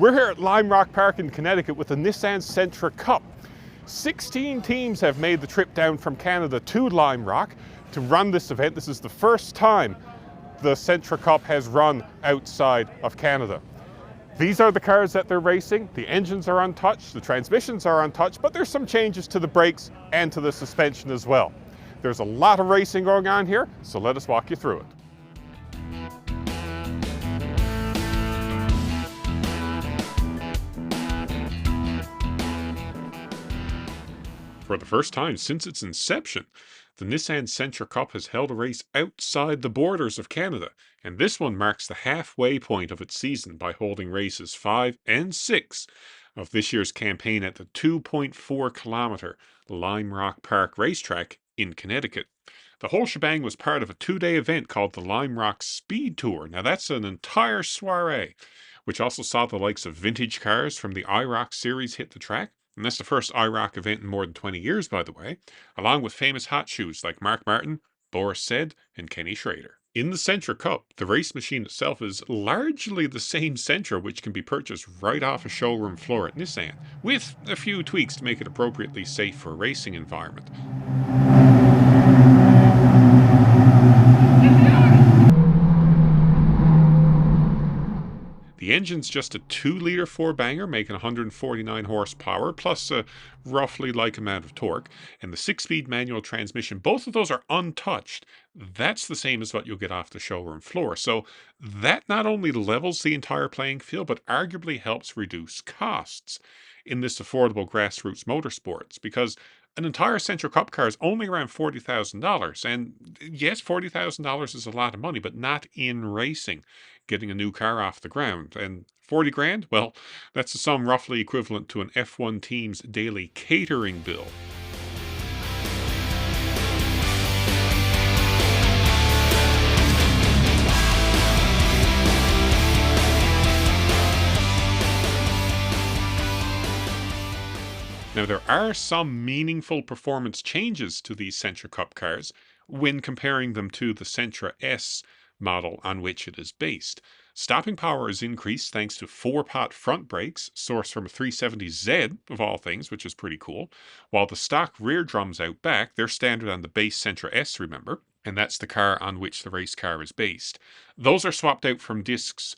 We're here at Lime Rock Park in Connecticut with the Nissan Sentra Cup. 16 teams have made the trip down from Canada to Lime Rock to run this event. This is the first time the Sentra Cup has run outside of Canada. These are the cars that they're racing. The engines are untouched, the transmissions are untouched, but there's some changes to the brakes and to the suspension as well. There's a lot of racing going on here, so let us walk you through it. For the first time since its inception, the Nissan Sentra Cup has held a race outside the borders of Canada, and this one marks the halfway point of its season by holding races 5 and 6 of this year's campaign at the 2.4-kilometer Lime Rock Park racetrack in Connecticut. The whole shebang was part of a 2-day event called the Lime Rock Speed Tour. Now that's an entire soiree, which also saw the likes of vintage cars from the IROC series hit the track. And that's the first IROC event in more than 20 years, by the way, along with famous hot shoes like Mark Martin, Boris Said, and Kenny Schrader. In the Sentra Cup, the race machine itself is largely the same Sentra which can be purchased right off a showroom floor at Nissan, with a few tweaks to make it appropriately safe for a racing environment. The engine's just a 2-liter 4-banger making 149 horsepower plus a roughly like amount of torque, and the 6-speed manual transmission, both of those are untouched. That's the same as what you'll get off the showroom floor. So that not only levels the entire playing field, but arguably helps reduce costs in this affordable grassroots motorsports, because an entire Sentra Cup car is only around $40,000. And yes, $40,000 is a lot of money, but not in racing, getting a new car off the ground. And 40 grand? Well, that's a sum roughly equivalent to an F1 team's daily catering bill. Now, there are some meaningful performance changes to these Sentra Cup cars when comparing them to the Sentra S model on which it is based. Stopping power is increased thanks to 4-pot front brakes, sourced from a 370Z of all things, which is pretty cool, while the stock rear drums out back, they're standard on the base Sentra S, remember, and that's the car on which the race car is based. Those are swapped out from discs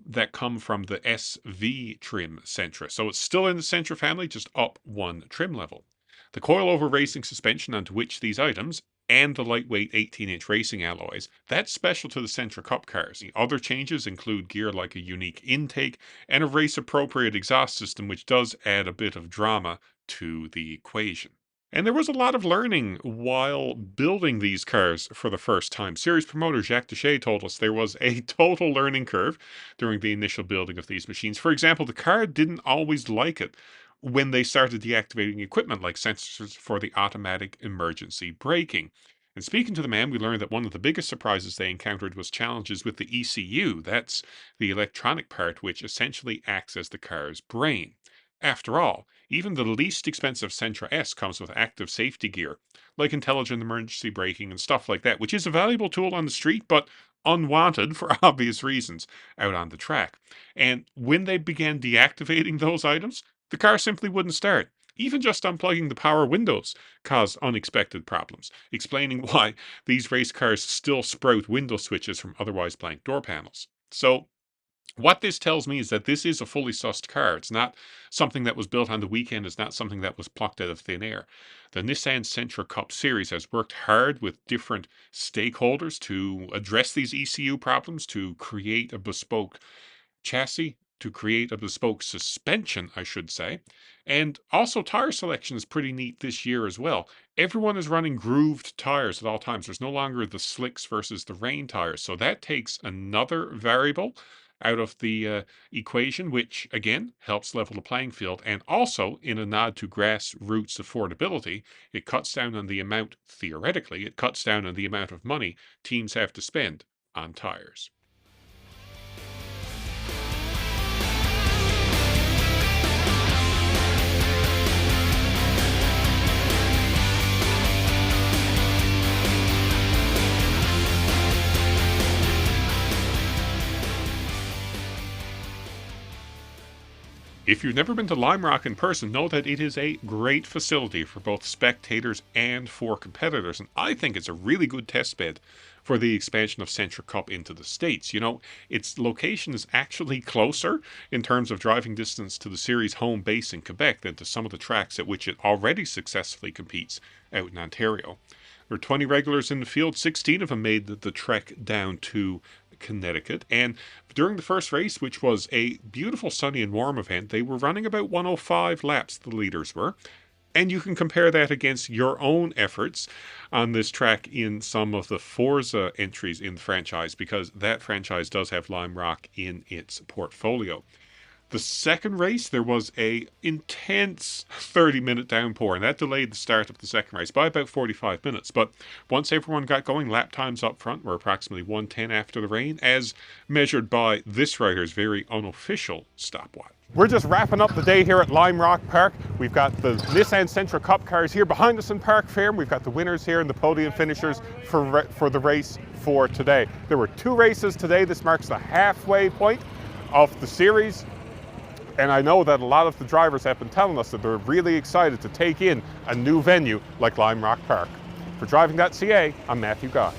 that come from the SV trim Sentra. So it's still in the Sentra family, just up one trim level. The coilover racing suspension onto which these items, and the lightweight 18-inch racing alloys, that's special to the Sentra Cup cars. The other changes include gear like a unique intake and a race-appropriate exhaust system, which does add a bit of drama to the equation. And there was a lot of learning while building these cars for the first time. Series promoter Jacques Dechet told us there was a total learning curve during the initial building of these machines. For example, the car didn't always like it when they started deactivating equipment like sensors for the automatic emergency braking. And speaking to the man, we learned that one of the biggest surprises they encountered was challenges with the ECU. That's the electronic part which essentially acts as the car's brain. After all, even the least expensive Sentra S comes with active safety gear, like intelligent emergency braking and stuff like that, which is a valuable tool on the street, but unwanted for obvious reasons out on the track. And when they began deactivating those items, the car simply wouldn't start. Even just unplugging the power windows caused unexpected problems, explaining why these race cars still sprout window switches from otherwise blank door panels. So, what this tells me is that this is a fully sussed car. It's not something that was built on the weekend. It's not something that was plucked out of thin air. The Nissan Sentra Cup series has worked hard with different stakeholders to address these ECU problems, to create a bespoke chassis, to create a bespoke suspension, I should say. And also tire selection is pretty neat this year as well. Everyone is running grooved tires at all times. There's no longer the slicks versus the rain tires. So that takes another variable out of the equation, which again helps level the playing field. And also, in a nod to grassroots affordability, it cuts down on the amount, theoretically, it cuts down on the amount of money teams have to spend on tires. If you've never been to Lime Rock in person, know that it is a great facility for both spectators and for competitors, and I think it's a really good test bed for the expansion of Sentra Cup into the States. You know, its location is actually closer in terms of driving distance to the series' home base in Quebec than to some of the tracks at which it already successfully competes out in Ontario. There are 20 regulars in the field, 16 of them made the trek down to Connecticut, and during the first race, which was a beautiful sunny and warm event, they were running about 105 laps, the leaders were. And you can compare that against your own efforts on this track in some of the Forza entries in the franchise, because that franchise does have Lime Rock in its portfolio. The second race, there was a intense 30-minute downpour, and that delayed the start of the second race by about 45 minutes. But once everyone got going, lap times up front were approximately 1:10 after the rain, as measured by this writer's very unofficial stopwatch. We're just wrapping up the day here at Lime Rock Park. We've got the Nissan Sentra Cup cars here behind us in Park Fair. We've got the winners here and the podium finishers for the race for today. There were 2 races today. This marks the halfway point of the series. And I know that a lot of the drivers have been telling us that they're really excited to take in a new venue like Lime Rock Park. For Driving.ca, I'm Matthew Guy.